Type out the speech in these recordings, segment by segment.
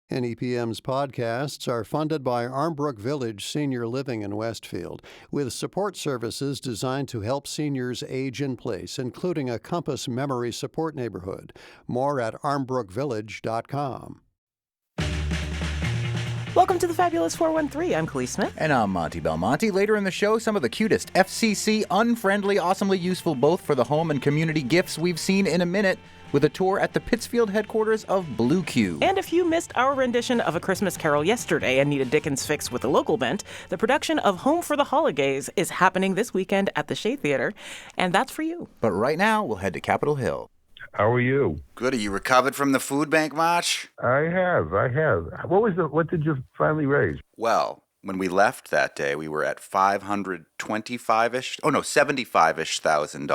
NEPM's podcasts are funded by Armbrook Village Senior Living in Westfield, with support services designed to help seniors age in place, including a Compass Memory Support Neighborhood. More at armbrookvillage.com. Welcome to the Fabulous 413. I'm Khalees Smith. And I'm Monty Belmonte. Later in the show, some of the cutest FCC, unfriendly, awesomely useful both for the home and community gifts we've seen in a minute, with a tour at the Pittsfield headquarters of Blue Q. And if you missed our rendition of A Christmas Carol yesterday and need a Dickens fix with a local bent, the production of Home for the Holidays is happening this weekend at the Shea Theater, and that's for you. But right now, we'll head to Capitol Hill. How are you? Good. Are you recovered from the food bank march? I have. What did you finally raise? Well, when we left that day, we were at $75-ish thousand,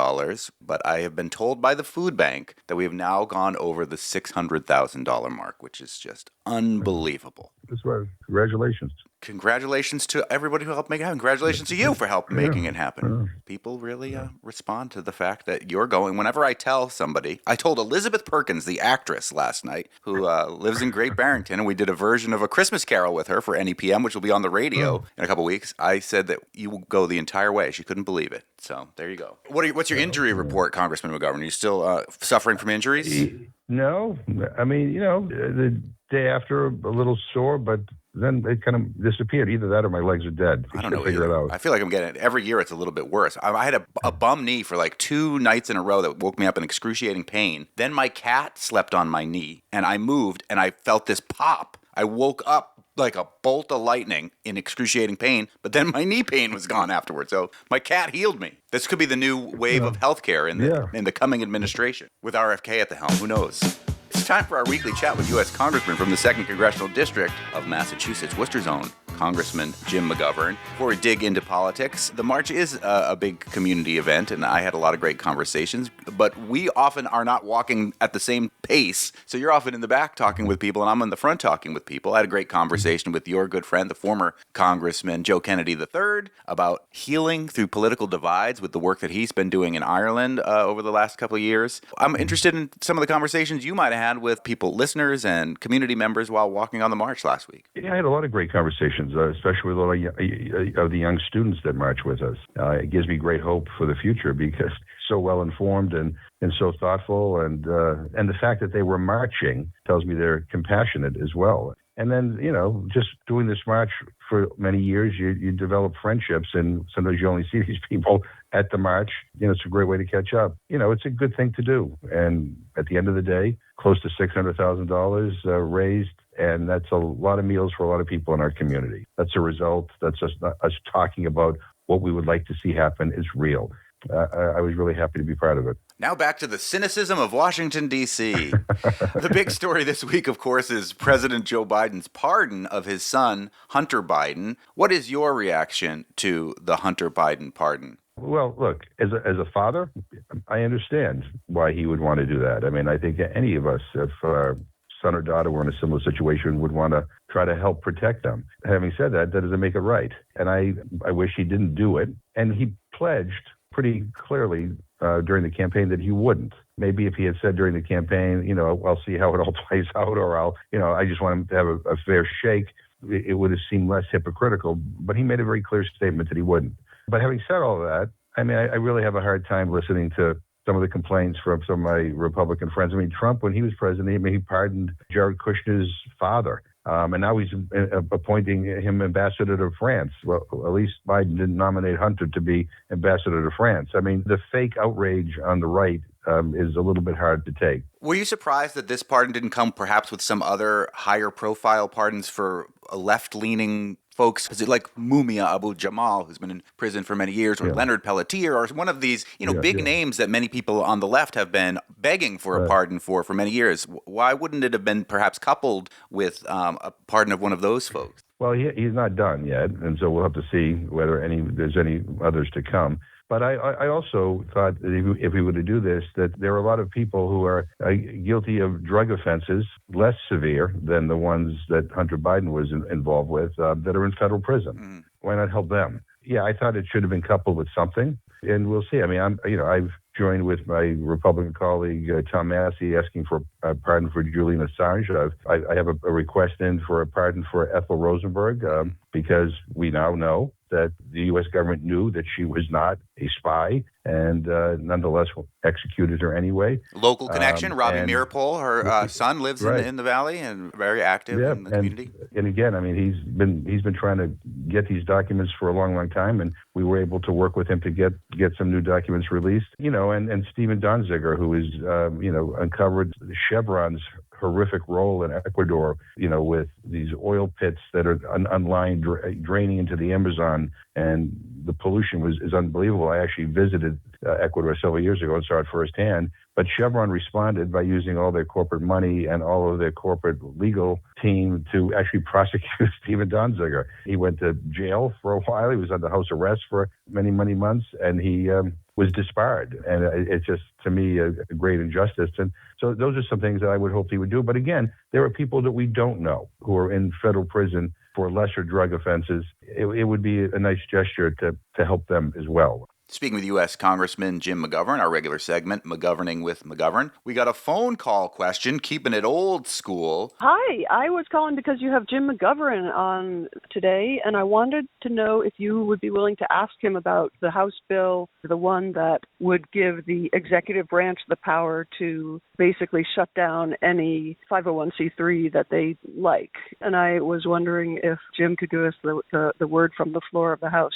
but I have been told by the food bank that we have now gone over the $600,000 mark, which is just unbelievable. That's right. Congratulations. Congratulations to everybody who helped make it happen. Congratulations to you for making it happen. People really respond to the fact that you're going. Whenever I tell somebody, I told Elizabeth Perkins, the actress, last night, who lives in Great Barrington, and we did a version of A Christmas Carol with her for NEPM, which will be on the radio in a couple weeks. I said that you will go the entire way. She couldn't believe it. So there you go. What's your injury report, Congressman McGovern? Are you still suffering from injuries? No. I mean, the day after, a little sore, but then it kind of disappeared. Either that or my legs are dead. I don't know either. I feel like I'm getting it. Every year it's a little bit worse. I had a bum knee for like 2 nights in a row that woke me up in excruciating pain. Then my cat slept on my knee, and I moved, and I felt this pop. I woke up like a bolt of lightning in excruciating pain, but then my knee pain was gone afterwards. So my cat healed me. This could be the new wave of healthcare in the coming administration with RFK at the helm. Who knows? It's time for our weekly chat with U.S. Congressman from the 2nd Congressional District of Massachusetts, Worcester's own Congressman Jim McGovern. Before we dig into politics, the march is a big community event, and I had a lot of great conversations, but we often are not walking at the same pace, so you're often in the back talking with people, and I'm in the front talking with people. I had a great conversation with your good friend, the former Congressman Joe Kennedy III, about healing through political divides with the work that he's been doing in Ireland over the last couple of years. I'm interested in some of the conversations you might have had with people, listeners, and community members while walking on the march last week. Yeah, I had a lot of great conversations, especially with a lot of the young students that march with us. It gives me great hope for the future because so well informed and so thoughtful, and the fact that they were marching tells me they're compassionate as well. And then, just doing this march for many years, you develop friendships, and sometimes you only see these people at the march. It's a great way to catch up. It's a good thing to do. And at the end of the day, close to $600,000 raised, and that's a lot of meals for a lot of people in our community. That's a result. That's us talking about what we would like to see happen is real. I was really happy to be part of it. Now back to the cynicism of Washington, D.C. The big story this week, of course, is President Joe Biden's pardon of his son, Hunter Biden. What is your reaction to the Hunter Biden pardon? Well, look, as a father, I understand why he would want to do that. I mean, I think any of us, if our son or daughter were in a similar situation, would want to try to help protect them. Having said that, that doesn't make it right. And I wish he didn't do it. And he pledged pretty clearly during the campaign that he wouldn't. Maybe if he had said during the campaign, I'll see how it all plays out, or I just want him to have a fair shake, it would have seemed less hypocritical. But he made a very clear statement that he wouldn't. But having said all that, I mean, I really have a hard time listening to some of the complaints from some of my Republican friends. I mean, Trump, when he was president, he pardoned Jared Kushner's father. And now he's appointing him ambassador to France. Well, at least Biden didn't nominate Hunter to be ambassador to France. I mean, the fake outrage on the right is a little bit hard to take. Were you surprised that this pardon didn't come perhaps with some other higher profile pardons for left-leaning folks? Is it like Mumia Abu-Jamal, who's been in prison for many years, or Leonard Pelletier, or one of these big names that many people on the left have been begging for a pardon for many years? Why wouldn't it have been perhaps coupled with a pardon of one of those folks? Well, he's not done yet, and so we'll have to see whether there's any others to come. But I also thought that if we were to do this, that there are a lot of people who are guilty of drug offenses, less severe than the ones that Hunter Biden was involved with, that are in federal prison. Why not help them? Yeah, I thought it should have been coupled with something, and we'll see. I mean, I've joined with my Republican colleague, Tom Massey, asking for a pardon for Julian Assange. I have a request in for a pardon for Ethel Rosenberg because we now know that the U.S. government knew that she was not a spy and nonetheless executed her anyway. Local connection. Robbie Mearpole, her son, lives right. in the Valley and very active in the community. And again, I mean, he's been trying to get these documents for a long, long time, and we were able to work with him to get some new documents released. And Stephen Donziger, who is uncovered Chevron's horrific role in Ecuador, with these oil pits that are unlined, draining into the Amazon, and the pollution is unbelievable. I actually visited Ecuador several years ago and saw it firsthand. But Chevron responded by using all their corporate money and all of their corporate legal team to actually prosecute Stephen Donziger. He went to jail for a while. He was under house arrest for many, many months, and he was disbarred. And it's just, to me, a great injustice. And so those are some things that I would hope he would do. But again, there are people that we don't know who are in federal prison for lesser drug offenses. It would be a nice gesture to help them as well. Speaking with U.S. Congressman Jim McGovern, our regular segment, McGoverning with McGovern. We got a phone call question, keeping it old school. Hi, I was calling because you have Jim McGovern on today, and I wanted to know if you would be willing to ask him about the House bill, the one that would give the executive branch the power to basically shut down any 501c3 that they like. And I was wondering if Jim could give us the word from the floor of the House.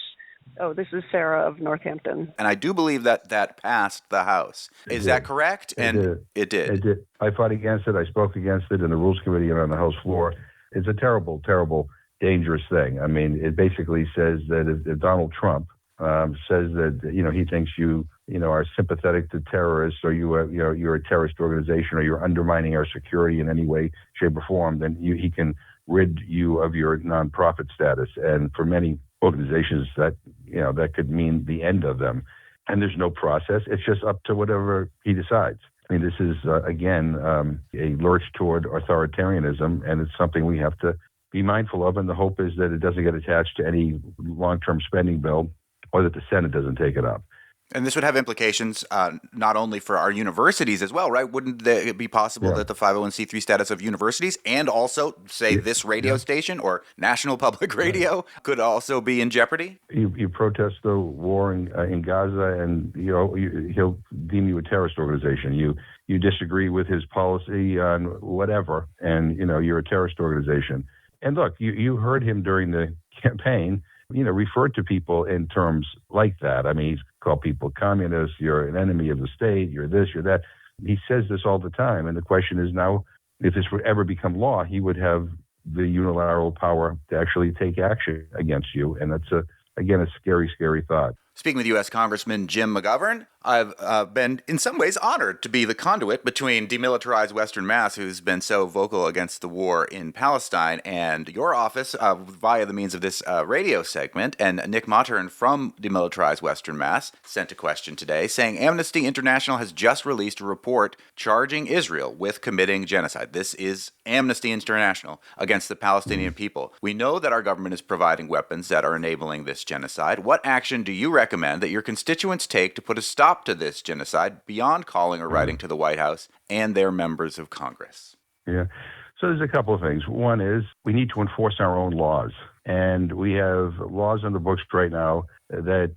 Oh, this is Sarah of Northampton. And I do believe that passed the House. Is that correct? It did. I fought against it. I spoke against it in the Rules Committee and on the House floor. It's a terrible, terrible, dangerous thing. I mean, it basically says that if Donald Trump says that, he thinks you are sympathetic to terrorists, or you're a terrorist organization, or you're undermining our security in any way, shape, or form, then he can rid you of your nonprofit status. And for many organizations, that could mean the end of them. And there's no process. It's just up to whatever he decides. I mean, this is, again, a lurch toward authoritarianism, and it's something we have to be mindful of. And the hope is that it doesn't get attached to any long-term spending bill, or that the Senate doesn't take it up. And this would have implications not only for our universities as well, right? Wouldn't it be possible that the 501c3 status of universities and also, say, this radio station or National Public Radio could also be in jeopardy? You protest the war in Gaza, and he'll deem you a terrorist organization. You disagree with his policy on whatever, and you're a terrorist organization. And look, you heard him during the campaign, refer to people in terms like that. I mean, he's called people communists, you're an enemy of the state, you're this, you're that. He says this all the time. And the question is now, if this would ever become law, he would have the unilateral power to actually take action against you. And that's, again, a scary, scary thought. Speaking with U.S. Congressman Jim McGovern, I've been in some ways honored to be the conduit between Demilitarized Western Mass, who's been so vocal against the war in Palestine, and your office via the means of this radio segment. And Nick Mattern from Demilitarized Western Mass sent a question today saying Amnesty International has just released a report charging Israel with committing genocide. This is Amnesty International against the Palestinian people. We know that our government is providing weapons that are enabling this genocide. What action do you recommend that your constituents take to put a stop to this genocide beyond calling or writing to the White House and their members of Congress? Yeah. So there's a couple of things. One is we need to enforce our own laws. And we have laws on the books right now that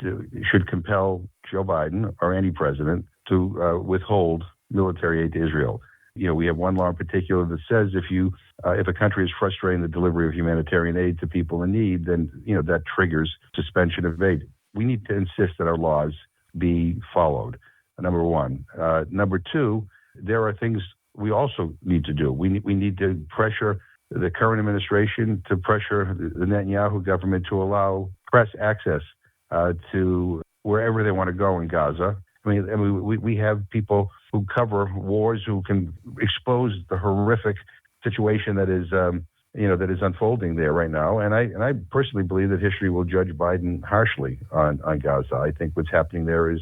should compel Joe Biden or any president to withhold military aid to Israel. We have one law in particular that says if a country is frustrating the delivery of humanitarian aid to people in need, then, that triggers suspension of aid. We need to insist that our laws be followed, number one. Number two, there are things we also need to do. We need to pressure the current administration, to pressure the Netanyahu government to allow press access to wherever they want to go in Gaza. I mean, we have people who cover wars who can expose the horrific situation that is that is unfolding there right now. And I personally believe that history will judge Biden harshly on Gaza. I think what's happening there is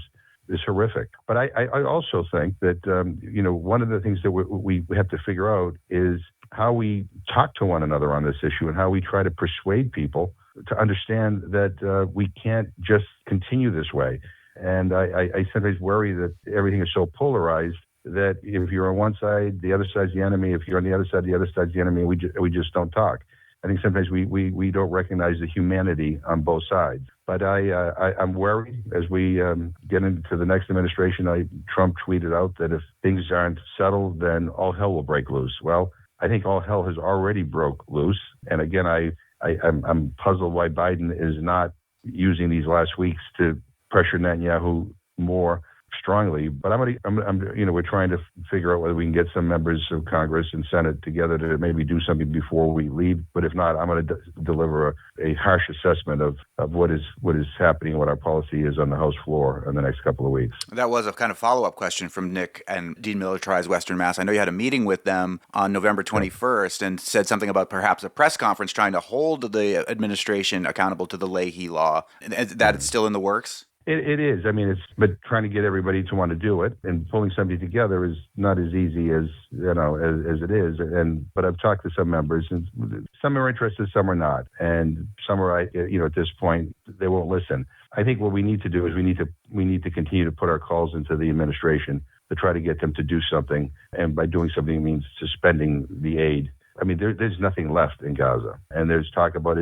horrific. But I also think that, one of the things that we have to figure out is how we talk to one another on this issue and how we try to persuade people to understand that we can't just continue this way. And I sometimes worry that everything is so polarized that if you're on one side, the other side's the enemy. If you're on the other side side's the enemy. We just don't talk. I think sometimes we don't recognize the humanity on both sides. But I'm worried as we get into the next administration. Trump tweeted out that if things aren't settled, then all hell will break loose. Well, I think all hell has already broke loose. And again, I'm puzzled why Biden is not using these last weeks to pressure Netanyahu more strongly. But we're trying to figure out whether we can get some members of Congress and Senate together to maybe do something before we leave. But if not, I'm going to deliver a harsh assessment of what is happening, what our policy is on the House floor in the next couple of weeks. That was a kind of follow-up question from Nick and demilitarized Western Mass. I know you had a meeting with them on November 21st and said something about perhaps a press conference trying to hold the administration accountable to the Leahy law. That it's still in the works? It is. I mean, but trying to get everybody to want to do it and pulling somebody together is not as easy as it is. But I've talked to some members, and some are interested, some are not, and some are at this point they won't listen. I think what we need to do is we need to continue to put our calls into the administration to try to get them to do something, and by doing something means suspending the aid. I mean, there's nothing left in Gaza, and there's talk about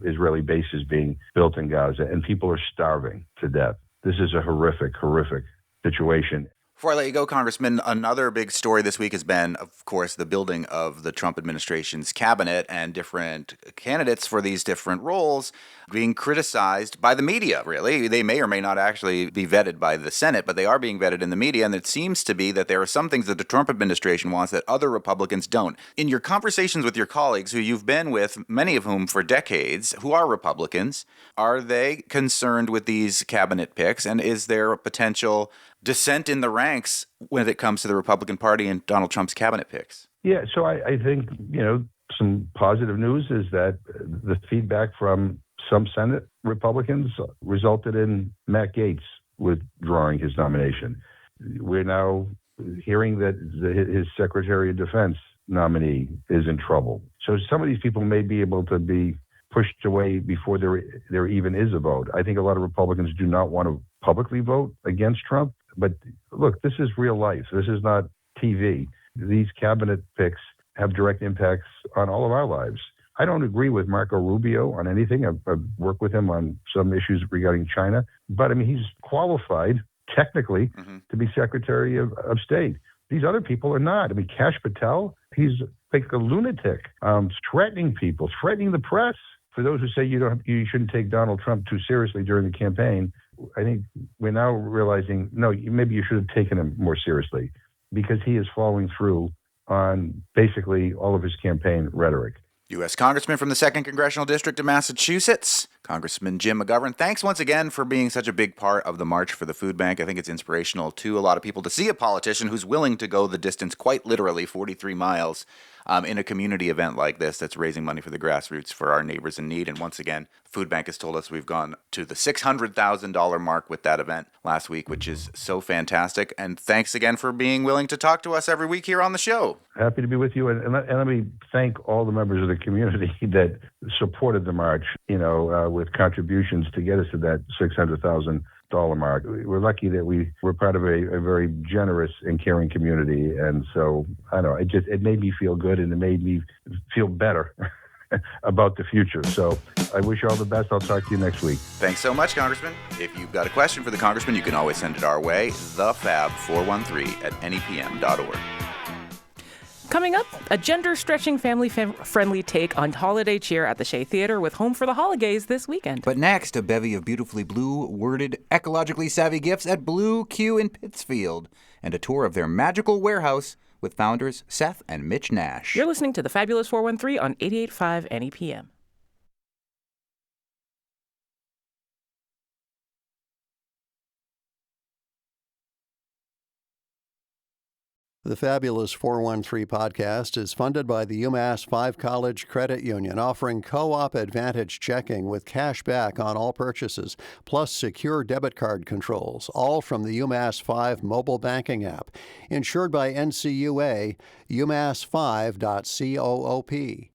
Israeli bases being built in Gaza, and people are starving to death. This is a horrific, horrific situation. Before I let you go, Congressman, another big story this week has been, of course, the building of the Trump administration's cabinet and different candidates for these different roles being criticized by the media, really. They may or may not actually be vetted by the Senate, but they are being vetted in the media, and it seems to be that there are some things that the Trump administration wants that other Republicans don't. In your conversations with your colleagues, who you've been with, many of whom for decades, who are Republicans, are they concerned with these cabinet picks, and is there a potential dissent in the ranks when it comes to the Republican Party and Donald Trump's cabinet picks? Yeah, so I think, some positive news is that the feedback from some Senate Republicans resulted in Matt Gaetz withdrawing his nomination. We're now hearing that his Secretary of Defense nominee is in trouble. So some of these people may be able to be pushed away before there even is a vote. I think a lot of Republicans do not want to publicly vote against Trump. But look, this is real life. This is not TV. These cabinet picks have direct impacts on all of our lives. I don't agree with Marco Rubio on anything. I've worked with him on some issues regarding China. But, I mean, he's qualified technically to be Secretary of State. These other people are not. I mean, Kash Patel, he's like a lunatic, threatening people, threatening the press. For those who say you shouldn't take Donald Trump too seriously during the campaign, I think we're now realizing, no, maybe you should have taken him more seriously, because he is following through on basically all of his campaign rhetoric. U.S. Congressman from the 2nd Congressional District of Massachusetts, Congressman Jim McGovern, thanks once again for being such a big part of the March for the Food Bank. I think it's inspirational to a lot of people to see a politician who's willing to go the distance, quite literally 43 miles, in a community event like this that's raising money for the grassroots for our neighbors in need. And once again, the Food Bank has told us we've gone to the $600,000 mark with that event last week, which is so fantastic. And thanks again for being willing to talk to us every week here on the show. Happy to be with you. And let me thank all the members of the community that supported the march, with contributions to get us to that $600,000 mark. We're lucky that we're part of a very generous and caring community. And so, I don't know, it made me feel good, and it made me feel better about the future. So I wish you all the best. I'll talk to you next week. Thanks so much, Congressman. If you've got a question for the Congressman, you can always send it our way, thefab413@nepm.org. Coming up, a gender-stretching, family-friendly take on holiday cheer at the Shea Theater with Home for the Holidays this weekend. But next, a bevy of beautifully blue-worded, ecologically savvy gifts at Blue Q in Pittsfield, and a tour of their magical warehouse with founders Seth and Mitch Nash. You're listening to the Fabulous 413 on 88.5 NEPM. The Fabulous 413 podcast is funded by the UMass 5 College Credit Union, offering Co-op Advantage checking with cash back on all purchases, plus secure debit card controls, all from the UMass 5 mobile banking app. Insured by NCUA, umass5.coop.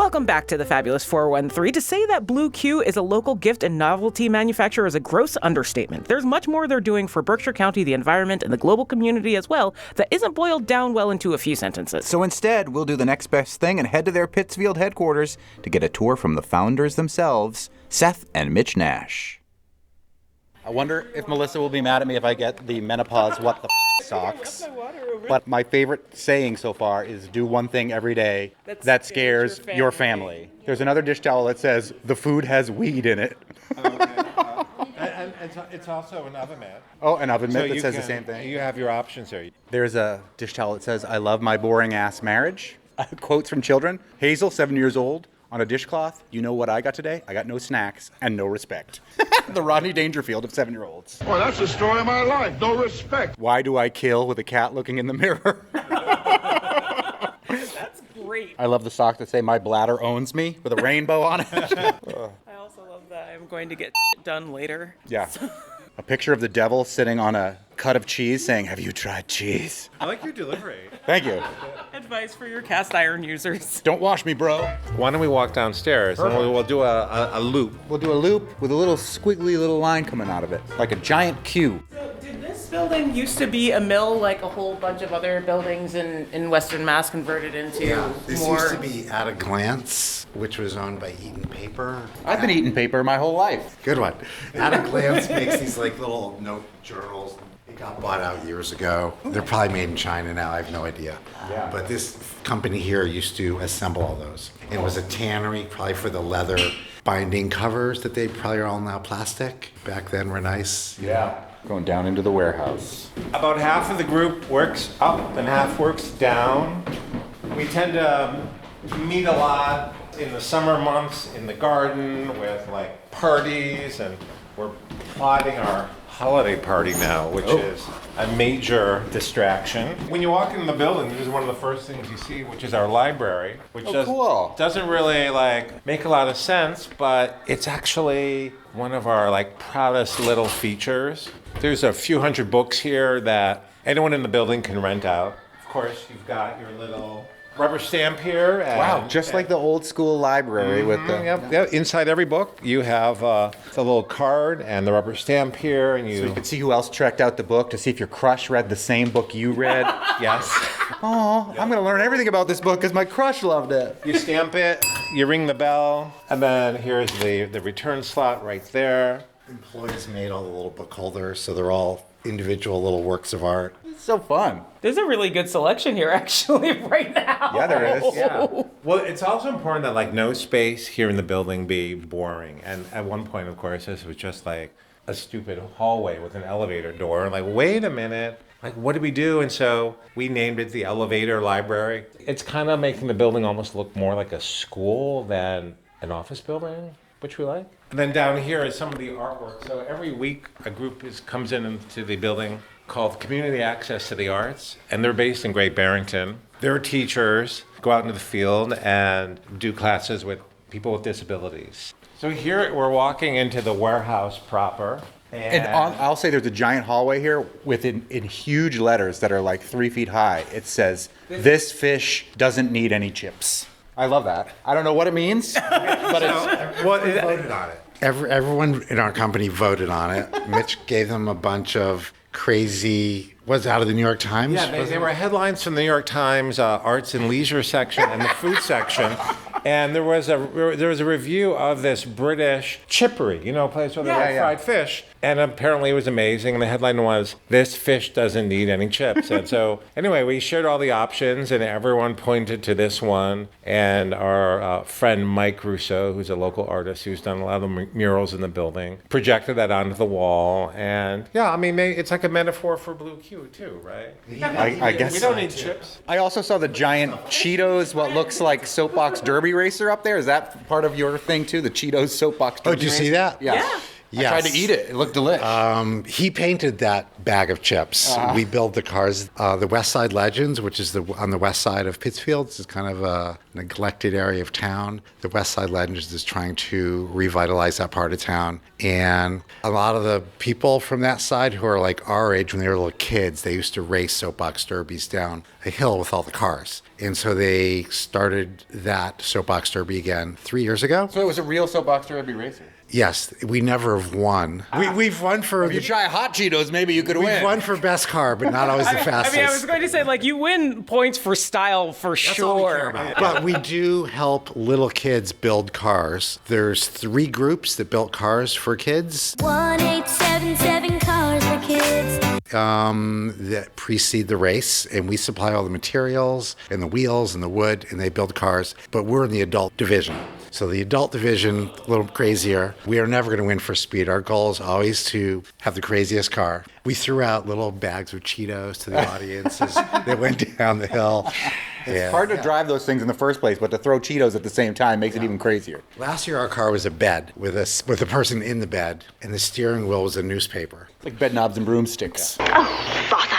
Welcome back to the Fabulous 413. To say that Blue Q is a local gift and novelty manufacturer is a gross understatement. There's much more they're doing for Berkshire County, the environment, and the global community as well that isn't boiled down well into a few sentences. So instead, we'll do the next best thing and head to their Pittsfield headquarters to get a tour from the founders themselves, Seth and Mitch Nash. I wonder if Melissa will be mad at me if I get the menopause what the socks. But my favorite saying so far is do one thing every day that scares your family. There's another dish towel that says the food has weed in it. And it's also an oven mitt. Oh, an oven mitt So that says the same thing. You have your options there. There's a dish towel that says I love my boring ass marriage. Quotes from children. Hazel, 7 years old. On a dishcloth, you know what I got today? I got no snacks and no respect. The Rodney Dangerfield of 7-year-olds. Well, that's the story of my life. No respect. Why do I kill with a cat looking in the mirror? That's great. I love the socks that say my bladder owns me with a rainbow on it. I also love that I'm going to get done later. Yeah. A picture of the devil sitting on a cut of cheese saying, have you tried cheese? I like your delivery. Thank you. Advice for your cast iron users. Don't wash me, bro. Why don't we walk downstairs and we'll do a loop. We'll do a loop with a little squiggly little line coming out of it, like a giant Q. So did this building used to be a mill like a whole bunch of other buildings in Western Mass converted into This more... used to be At a Glance, which was owned by Eaton Paper. I've been eating paper my whole life. Good one. At a Glance makes these like little note journals. It got bought out years ago. They're probably made in China now. I have no idea. Yeah. But this company here used to assemble all those. It was a tannery, probably for the leather binding covers that they probably are all now plastic. Back then were nice. Yeah. Going down into the warehouse. About half of the group works up and half works down. We tend to meet a lot in the summer months in the garden with like parties, and we're plotting our holiday party now, which is a major distraction. When you walk in the building, this is one of the first things you see, which is our library, which cool. doesn't really like make a lot of sense, but it's actually one of our like proudest little features. There's a few hundred books here that anyone in the building can rent out. Of course, you've got your little rubber stamp here. And, Wow, just like the old school library with the... Yep. Inside every book, you have the little card and the rubber stamp here, and So you can see who else checked out the book to see if your crush read the same book you read. yes, Oh, I'm going to learn everything about this book because my crush loved it. you stamp it, you ring the bell, and then here's the return slot right there. Employees made all the little book holders, so they're all individual little works of art. It's so fun. There's a really good selection here, actually, right now. Yeah, there is. Yeah. Well, it's also important that like no space here in the building be boring. And at one point, of course, this was just like a stupid hallway with an elevator door. And like, wait a minute, like what do we do? And so we named it the Elevator Library. It's kind of making the building almost look more like a school than an office building, which we like. And then down here is some of the artwork. So every week, a group comes into the building called Community Access to the Arts, and they're based in Great Barrington. They're teachers, go out into the field and do classes with people with disabilities. So here we're walking into the warehouse proper. And I'll say there's a giant hallway here with in huge letters that are like 3 feet high. It says, "This fish doesn't need any chips." I love that. I don't know what it means, but it's... Voted on it. Everyone in our company voted on it. Mitch gave them a bunch of crazy, was out of the New York Times? Yeah, they were headlines from the New York Times, arts and leisure section and the food section. And there was a review of this British chippery, a place where they like fried fish. And apparently it was amazing. And the headline was, "This fish doesn't need any chips." And so anyway, we shared all the options and everyone pointed to this one. And our friend Mike Russo, who's a local artist who's done a lot of the murals in the building, projected that onto the wall. And yeah, I mean, it's like a metaphor for Blue Q too, right? I guess We don't need chips. I also saw the giant Cheetos, what looks like soapbox derby racer up there. Is that part of your thing too? The Cheetos soapbox derby Oh, did you racer? see that? Yeah. Yes. I tried to eat it. It looked delicious. He painted that bag of chips. We build the cars. The West Side Legends, which is on the west side of Pittsfield, is kind of a neglected area of town. The West Side Legends is trying to revitalize that part of town. And a lot of the people from that side who are like our age, when they were little kids, they used to race soapbox derbies down a hill with all the cars. And so they started that soapbox derby again 3 years ago. So it was a real soapbox derby racer. Yes, we never have won. We've won for... If you try Hot Cheetos, maybe you could win. We've won for best car, but not always the fastest. I was going to say, like, you win points for style for That's all we care sure. about. But we do help little kids build cars. There's 3 groups that built cars for kids. 1877 cars for kids. That precede the race, and we supply all the materials and the wheels and the wood, and they build cars. But we're in the adult division. So the adult division, a little crazier. We are never going to win for speed. Our goal is always to have the craziest car. We threw out little bags of Cheetos to the audience as they went down the hill. It's hard to drive those things in the first place, but to throw Cheetos at the same time makes it even crazier. Last year, our car was a bed with a person in the bed, and the steering wheel was a newspaper. It's like bed knobs and broomsticks. Oh, bother.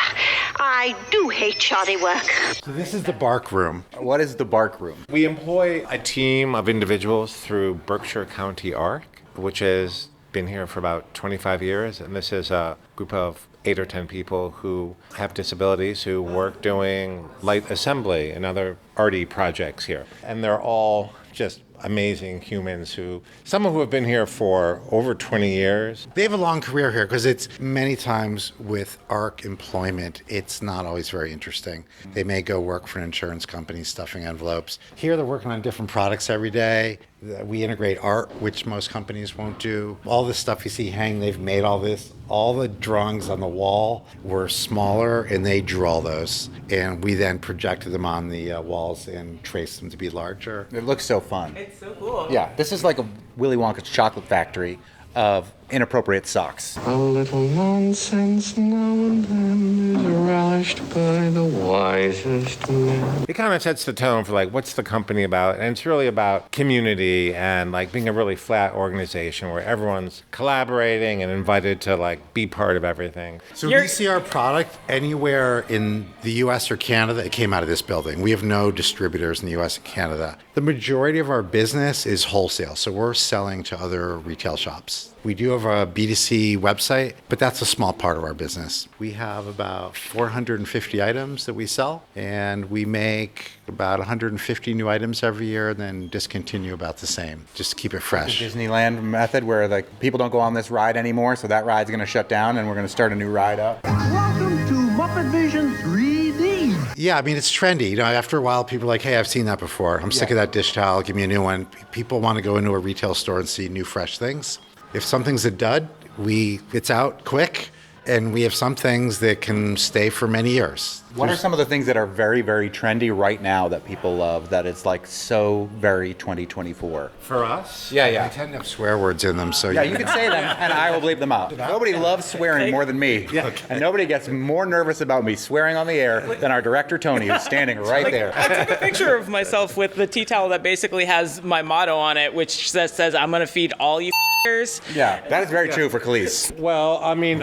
I do hate shoddy work. So this is the bark room. What is the bark room? We employ a team of individuals through Berkshire County ARC, which has been here for about 25 years. And this is a group of 8 or 10 people who have disabilities who work doing light assembly and other arty projects here. And they're all just amazing humans some who have been here for over 20 years. They have a long career here because it's many times with ARC employment, it's not always very interesting. They may go work for an insurance company stuffing envelopes. Here they're working on different products every day. We integrate art, which most companies won't do. All this stuff you see hanging, they've made all this. All the drawings on the wall were smaller, and they drew all those. And we then projected them on the walls and traced them to be larger. It looks so fun. It's so cool. Yeah, this is like a Willy Wonka's chocolate factory of inappropriate socks. A little nonsense now and then is relished by the wisest man. It kind of sets the tone for like what's the company about, and it's really about community and like being a really flat organization where everyone's collaborating and invited to like be part of everything. So we see our product anywhere in the U.S. or Canada. It came out of this building. We have no distributors in the U.S. and Canada. The majority of our business is wholesale, so we're selling to other retail shops. We do have a B2C website, but that's a small part of our business. We have about 450 items that we sell, and we make about 150 new items every year and then discontinue about the same, just to keep it fresh. The Disneyland method where like people don't go on this ride anymore, so that ride's going to shut down and we're going to start a new ride up. Welcome to Muppet Vision 3D. Yeah, I mean, it's trendy. You know, after a while, people are like, hey, I've seen that before. I'm sick of that dish towel. Give me a new one. People want to go into a retail store and see new, fresh things. If something's a dud, it's out quick, and we have some things that can stay for many years. What are some of the things that are very, very trendy right now that people love that is like so very 2024? For us? They tend to have swear words in them, so Yeah, you can say them, and I will bleep them out. Nobody loves swearing more than me, and nobody gets more nervous about me swearing on the air than our director, Tony, who's standing right there. I took a picture of myself with the tea towel that basically has my motto on it, which says I'm going to feed all you f***ers. Yeah, that is very true for Khalees. Well, I mean,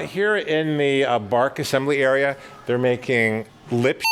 here in the bark assembly area, they're making lip,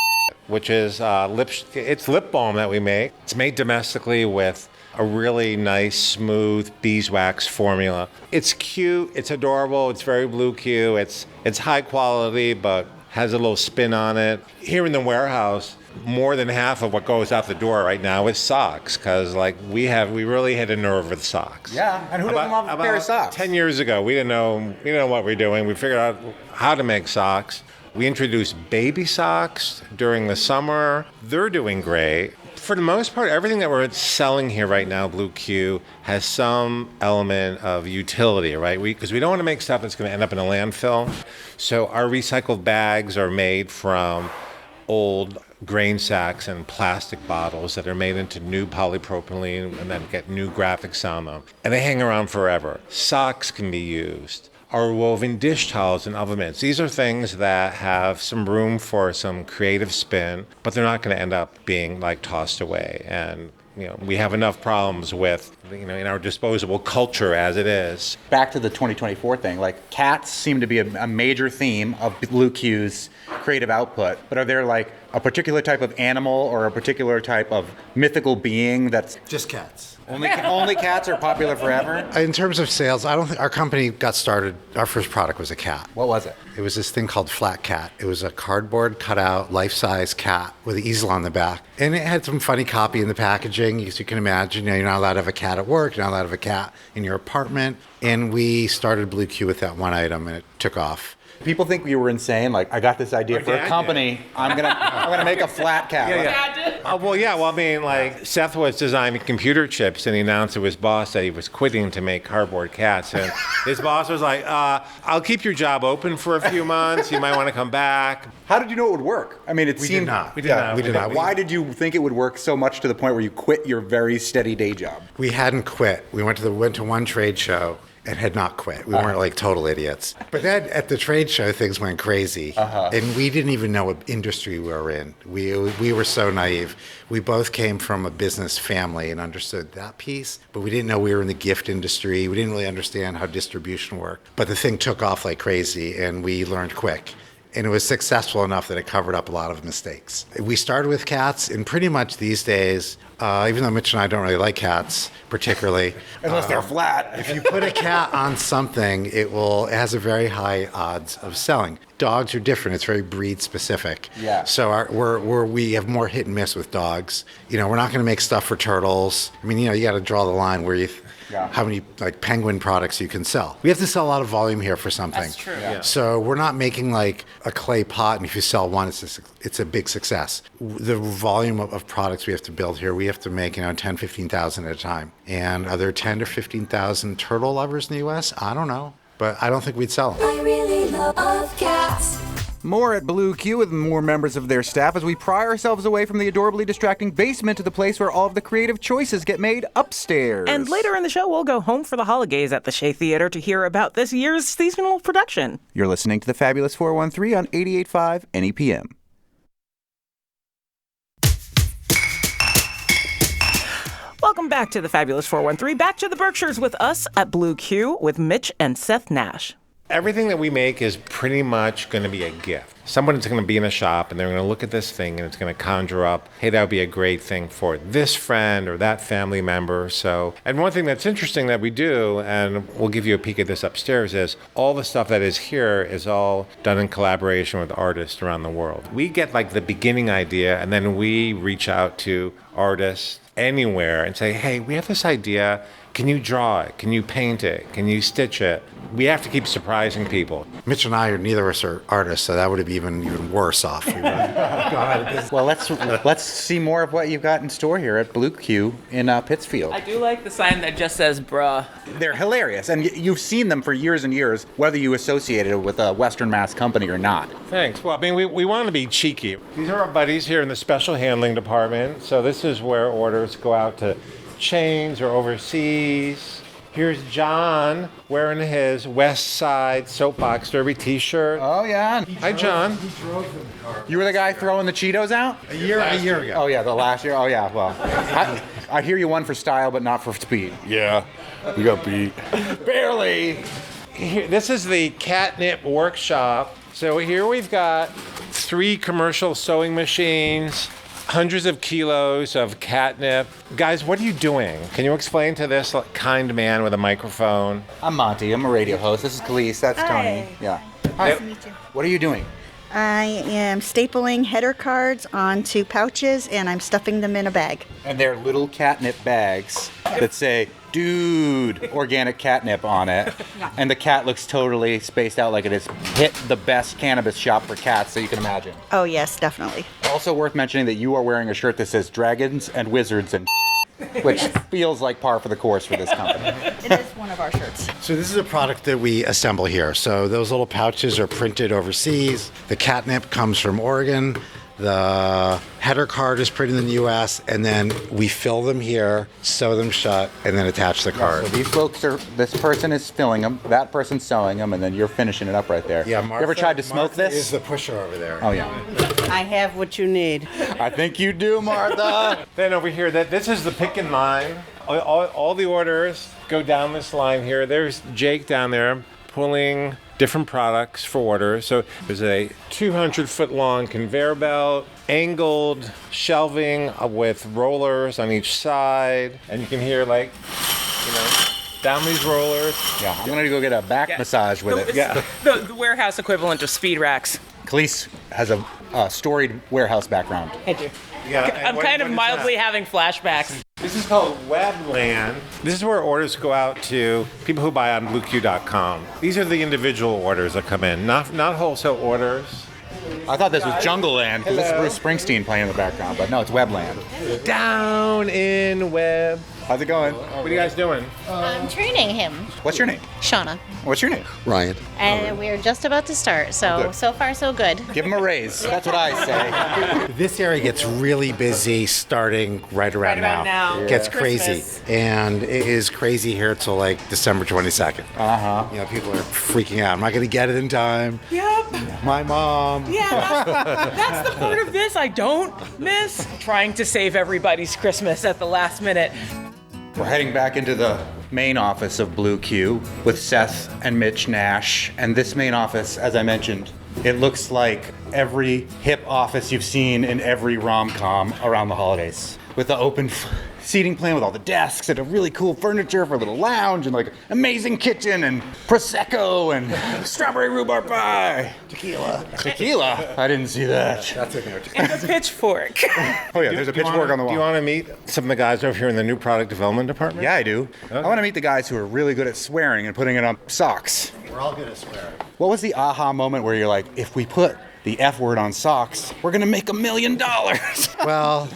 which is it's lip balm that we make. It's made domestically with a really nice, smooth beeswax formula. It's cute, it's adorable, it's very blue Q, it's high quality, but has a little spin on it. Here in the warehouse, more than half of what goes out the door right now is socks, because like we really hit a nerve with socks. Yeah, and who doesn't love a pair of socks? 10 years ago, we didn't know what we're doing. We figured out how to make socks. We introduced baby socks during the summer. They're doing great. For the most part, everything that we're selling here right now, Blue Q, has some element of utility, right? Because we don't want to make stuff that's going to end up in a landfill. So our recycled bags are made from old grain sacks and plastic bottles that are made into new polypropylene and then get new graphics on them. And they hang around forever. Socks can be used. Our woven dish towels and oven mitts. These are things that have some room for some creative spin, but they're not going to end up being like tossed away. And we have enough problems with, in our disposable culture as it is. Back to the 2024 thing, like cats seem to be a major theme of Blue Q's creative output, but are there like a particular type of animal or a particular type of mythical being that's Just cats. only cats are popular forever? In terms of sales, I don't think our company got started. Our first product was a cat. What was it? It was this thing called Flat Cat. It was a cardboard cutout, life-size cat with an easel on the back. And it had some funny copy in the packaging. As you can imagine, you're not allowed to have a cat at work. You're not allowed to have a cat in your apartment. And we started Blue Q with that one item, and it took off. People think we were insane. Like, I got this idea for a company. I'm gonna make a flat cat. Seth was designing computer chips, and he announced to his boss that he was quitting to make cardboard cats. And his boss was like, "I'll keep your job open for a few months. You might want to come back." How did you know it would work? I mean, We did not. Why did you think it would work so much to the point where you quit your very steady day job? We hadn't quit. We went to one trade show and had not quit. We weren't like total idiots. But then at the trade show, things went crazy. And we didn't even know what industry we were in. We were so naive. We both came from a business family and understood that piece, but we didn't know we were in the gift industry. We didn't really understand how distribution worked. But the thing took off like crazy, and we learned quick. And it was successful enough that it covered up a lot of mistakes. We started with cats, and pretty much these days, even though Mitch and I don't really like cats particularly. Unless they're flat. If you put a cat on something, it has a very high odds of selling. Dogs are different. It's very breed specific. Yeah. So we have more hit and miss with dogs. We're not going to make stuff for turtles. I mean, you got to draw the line where how many like penguin products you can sell. We have to sell a lot of volume here for something. That's true. Yeah. So we're not making like a clay pot, and if you sell one, it's a big success. The volume of products we have to build here, we have to make 10, 15,000 at a time. And are there 10 to 15,000 turtle lovers in the U.S.? I don't know, but I don't think we'd sell them. I really love cats. More at Blue Q with more members of their staff as we pry ourselves away from the adorably distracting basement to the place where all of the creative choices get made upstairs. And later in the show, we'll go home for the holidays at the Shea Theater to hear about this year's seasonal production. You're listening to the Fabulous 413 on 88.5 NEPM. Welcome back to the Fabulous 413, back to the Berkshires with us at Blue Q with Mitch and Seth Nash. Everything that we make is pretty much going to be a gift. Someone's going to be in a shop and they're going to look at this thing and it's going to conjure up, hey, that would be a great thing for this friend or that family member. And one thing that's interesting that we do, and we'll give you a peek at this upstairs, is all the stuff that is here is all done in collaboration with artists around the world. We get like the beginning idea and then we reach out to artists anywhere and say, hey, we have this idea. Can you draw it? Can you paint it? Can you stitch it? We have to keep surprising people. Mitch and I neither of us are artists, so that would have been even worse off. Well, let's see more of what you've got in store here at Blue Q in Pittsfield. I do like the sign that just says bruh. They're hilarious, and you've seen them for years and years, whether you associated it with a Western Mass company or not. Thanks. Well, I mean, we want to be cheeky. These are our buddies here in the special handling department. So this is where orders go out to chains or overseas. Here's John wearing his West Side Soapbox Derby t-shirt. Oh, yeah. Hi, John. He drove the car. You were the guy throwing the Cheetos out? A year ago. Oh, yeah, the last year. Oh, yeah, well. I hear you won for style, but not for speed. Yeah, we got beat. Barely. This is the catnip workshop. So here we've got 3 commercial sewing machines, hundreds of kilos of catnip. Guys, what are you doing? Can you explain to this kind man with a microphone? I'm Monty. I'm a radio host. This is Khalees. That's Tony. Yeah. Hi. Nice to meet you. What are you doing? I am stapling header cards onto pouches, and I'm stuffing them in a bag. And they're little catnip bags that say, dude, organic catnip on it. And the cat looks totally spaced out, like it has hit the best cannabis shop for cats that you can imagine. Oh, yes, definitely. Also worth mentioning that you are wearing a shirt that says dragons and wizards and which feels like par for the course for this company. It is one of our shirts. So this is a product that we assemble here. So those little pouches are printed overseas. The catnip comes from Oregon. The header card is printed in the U.S., and then we fill them here, sew them shut, and then attach the card. So these folks this person is filling them, that person's sewing them, and then you're finishing it up right there. Yeah, you ever tried to smoke Martha this? is the pusher over there. Oh, yeah. I have what you need. I think you do, Martha. Then over here, this is the pick and line. All the orders go down this line here. There's Jake down there pulling different products for order. So there's a 200-foot long conveyor belt, angled shelving with rollers on each side, and you can hear down these rollers. Yeah, I'm gonna go get a back massage with it. Yeah, the warehouse equivalent of speed racks. Khalees has a storied warehouse background. I do. Yeah, I'm kind of mildly having flashbacks. This is called Webland. This is where orders go out to people who buy on BlueQ.com. These are the individual orders that come in, not wholesale orders. I thought this was Jungle Land because this is Bruce Springsteen playing in the background, but no, it's Webland. Down in Web. How's it going? What are you guys doing? I'm training him. What's your name? Shauna. What's your name? Ryan. And we're just about to start, so far so good. Give him a raise. That's what I say. This area gets really busy starting right around now. It gets crazy. And it is crazy here till like December 22nd. Uh-huh. You know, people are freaking out. Am I going to get it in time? Yep. My mom. Yeah, that's the part of this I don't miss. Trying to save everybody's Christmas at the last minute. We're heading back into the main office of Blue Q with Seth and Mitch Nash. And this main office, as I mentioned, it looks like every hip office you've seen in every rom-com around the holidays. With the open seating plan with all the desks and a really cool furniture for a little lounge and like amazing kitchen and Prosecco and strawberry rhubarb pie. Tequila? I didn't see that. That's in there. And a pitchfork. Oh yeah, there's a pitchfork on the wall. Do you want to meet some of the guys over here in the new product development department? Yeah, I do. Okay. I want to meet the guys who are really good at swearing and putting it on socks. We're all good at swearing. What was the aha moment where you're like, if we put the F word on socks, we're going to make $1 million? Well,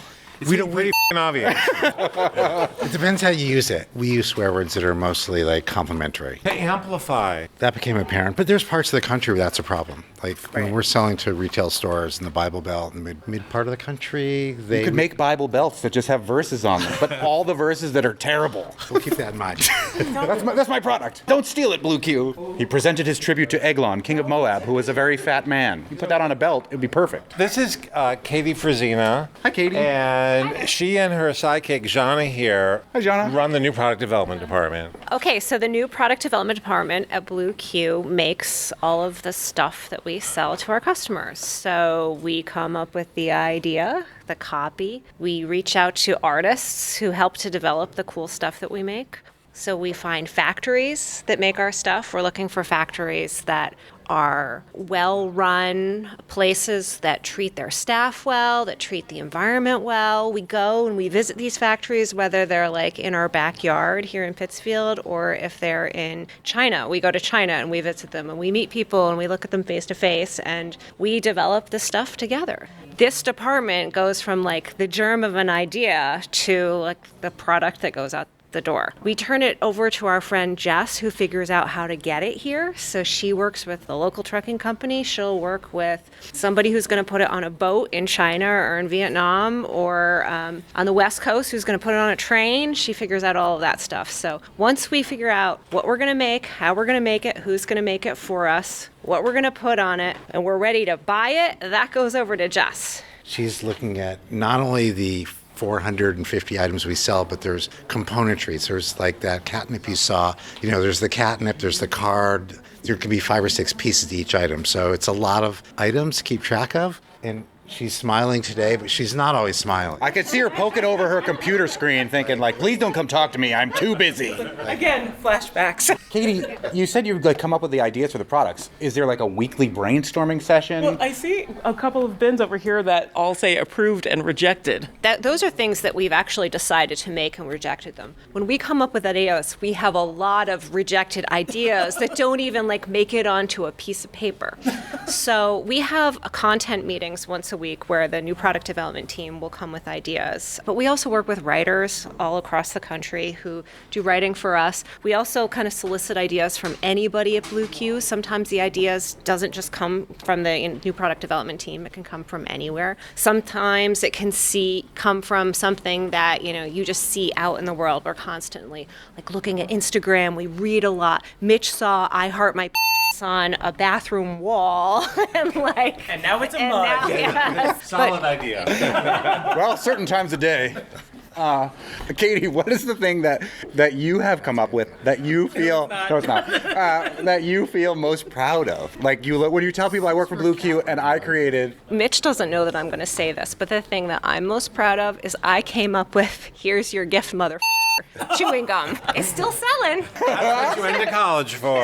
we don't pretty obvious. it depends how you use it. We use swear words that are mostly like complimentary. To amplify. That became apparent, but there's parts of the country where that's a problem. Like when we're selling to retail stores in the Bible Belt and mid part of the country, You could make Bible belts that just have verses on them, but all the verses that are terrible. We'll keep that in mind. That's my product. Don't steal it, Blue Q. He presented his tribute to Eglon, king of Moab, who was a very fat man. You put that on a belt, it'd be perfect. This is Katie Frazina. Hi, Katie. And she and her sidekick, Jana here, run the new product development department. Okay, so the new product development department at Blue Q makes all of the stuff that we sell to our customers. So we come up with the idea, the copy. We reach out to artists who help to develop the cool stuff that we make. So we find factories that make our stuff. We're looking for factories that are well-run, places that treat their staff well, that treat the environment well. We go and we visit these factories, whether they're like in our backyard here in Pittsfield or if they're in China. We go to China and we visit them and we meet people and we look at them face to face and we develop the stuff together. This department goes from like the germ of an idea to like the product that goes out the door. We turn it over to our friend Jess, who figures out how to get it here. So she works with the local trucking company. She'll work with somebody who's going to put it on a boat in China or in Vietnam or on the West Coast who's going to put it on a train. She figures out all of that stuff. So once we figure out what we're going to make, how we're going to make it, who's going to make it for us, what we're going to put on it, and we're ready to buy it, that goes over to Jess. She's looking at not only the 450 items we sell, but there's componentries. There's like that catnip you saw. You know, there's the catnip, there's the card. There could be 5 or 6 pieces to each item. So it's a lot of items to keep track of. And she's smiling today, but she's not always smiling. I could see her poking over her computer screen thinking like, please don't come talk to me, I'm too busy. Again, flashbacks. Katie, you said you'd like come up with the ideas for the products. Is there like a weekly brainstorming session? Well, I see a couple of bins over here that all say approved and rejected. Those are things that we've actually decided to make and rejected them. When we come up with ideas, we have a lot of rejected ideas that don't even like make it onto a piece of paper. So we have content meetings once a week where the new product development team will come with ideas. But we also work with writers all across the country who do writing for us. We also kind of solicit solicit ideas from anybody at Blue Q. Sometimes the ideas doesn't just come from the new product development team. It can come from anywhere. Sometimes it can come from something that, you just see out in the world. We're constantly like looking at Instagram. We read a lot. Mitch saw I Heart My on a bathroom wall and now it's a mug. Solid idea. Well, certain times of day. Katie, what is the thing that you have come up with that you feel that you feel most proud of? Like when you tell people I work for Blue Q and I created. Mitch doesn't know that I'm going to say this, but the thing that I'm most proud of is I came up with here's your gift, mother. Chewing gum. It's still selling. That's what you went to college for.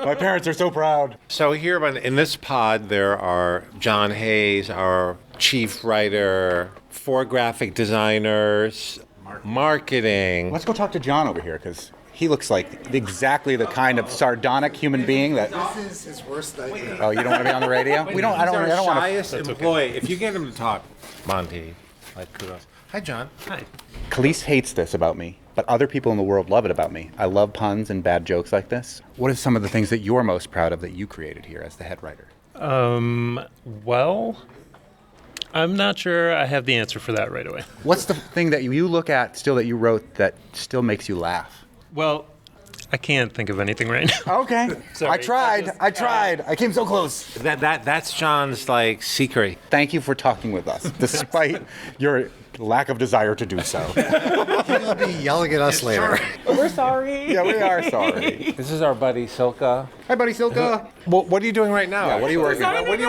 My parents are so proud. So here in this pod, there are John Hayes, our chief writer, 4 graphic designers, marketing. Let's go talk to John over here because he looks like exactly the kind of sardonic human being that. This is his worst idea. Oh, you don't want to be on the radio? I don't want to. Highest employee. If you get him to talk, Monty, kudos. Hi, John. Hi. Khalees hates this about me, but other people in the world love it about me. I love puns and bad jokes like this. What are some of the things that you're most proud of that you created here as the head writer? Well, I'm not sure I have the answer for that right away. What's the thing that you look at still that you wrote that still makes you laugh? Well, I can't think of anything right now. Okay. I tried. I came so close. That's John's secret. Thank you for talking with us, despite your lack of desire to do so. He'll be yelling at us later. We're sorry. Yeah, we are sorry. This is our buddy Silka. Hi, buddy Silka. What are you doing right now? Yeah, what are you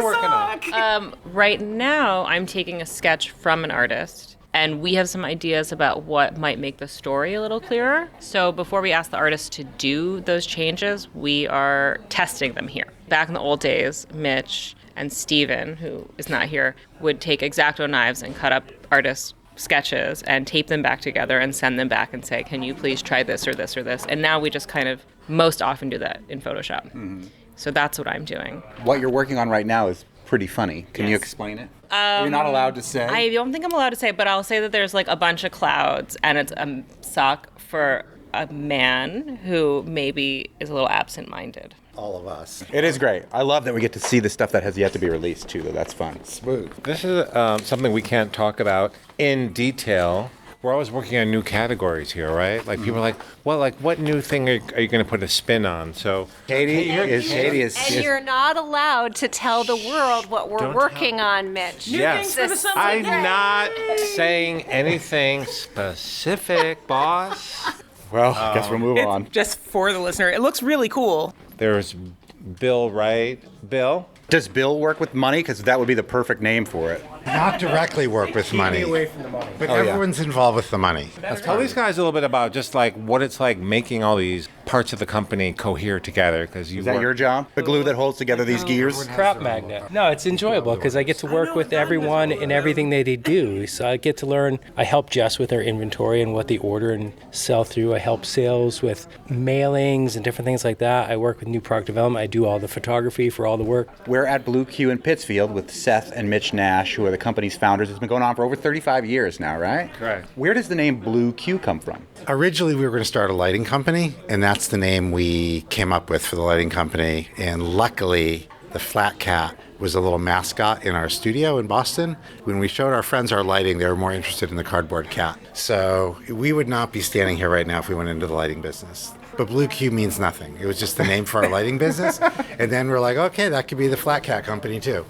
working on? Right now, I'm taking a sketch from an artist, and we have some ideas about what might make the story a little clearer. So before we ask the artist to do those changes, we are testing them here. Back in the old days, Mitch and Steven, who is not here, would take X-Acto knives and cut up artists' sketches and tape them back together and send them back and say, can you please try this or this or this? And now we just kind of most often do that in Photoshop. Mm-hmm. So that's what I'm doing. What you're working on right now is pretty funny. Can you explain it? You're not allowed to say? I don't think I'm allowed to say, but I'll say that there's a bunch of clouds and it's a sock for a man who maybe is a little absent-minded. All of us. It is great. I love that we get to see the stuff that has yet to be released, too, though. That's fun. Smooth. This is something we can't talk about in detail. We're always working on new categories here, right? People are like, well, what new thing are you going to put a spin on? So Katie is. And you're not allowed to tell the world what we're working on, Mitch. Yes. I'm not saying anything specific, boss. Well, I guess we'll move on. Just for the listener, it looks really cool. There's Bill, right? Bill? Does Bill work with money? Because that would be the perfect name for it. Not directly work with money. Away from the money. But everyone's involved with the money. Tell these guys a little bit about just what it's like making all these parts of the company cohere together. Is that your job? The glue that holds together these gears? Crap magnet. No, it's enjoyable because I get to work with everyone and everything that they do. So I get to learn. I help Jess with her inventory and what they order and sell through. I help sales with mailings and different things like that. I work with new product development. I do all the photography for all the work. We're at Blue Q in Pittsfield with Seth and Mitch Nash, who are the company's founders. It's been going on for over 35 years now, right? Correct. Where does the name Blue Q come from? Originally, we were going to start a lighting company, and that's the name we came up with for the lighting company. And luckily, the flat cat was a little mascot in our studio in Boston. When we showed our friends our lighting, they were more interested in the cardboard cat. So we would not be standing here right now if we went into the lighting business. But Blue Q means nothing. It was just the name for our lighting business. And then we're like, okay, that could be the flat cat company too.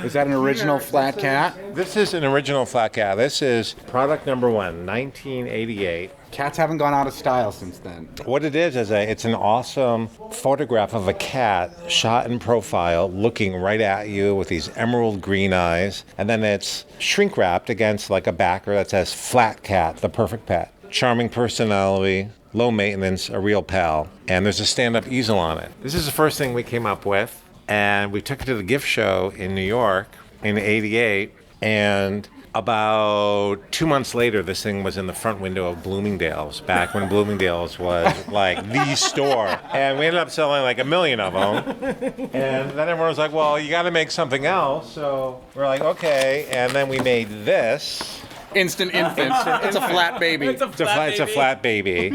Is that an original flat cat? This is an original flat cat. This is product number 1, 1988. Cats haven't gone out of style since then. What it is it's an awesome photograph of a cat shot in profile looking right at you with these emerald green eyes. And then it's shrink wrapped against a backer that says flat cat, the perfect pet. Charming personality, low maintenance, a real pal. And there's a stand-up easel on it. This is the first thing we came up with. And we took it to the gift show in New York in '88. And about 2 months later, this thing was in the front window of Bloomingdale's, back when Bloomingdale's was the store. And we ended up selling 1 million of them. And then everyone was like, well, you got to make something else. So we're like, okay. And then we made this. Instant infant. It's a flat baby. It's a flat baby.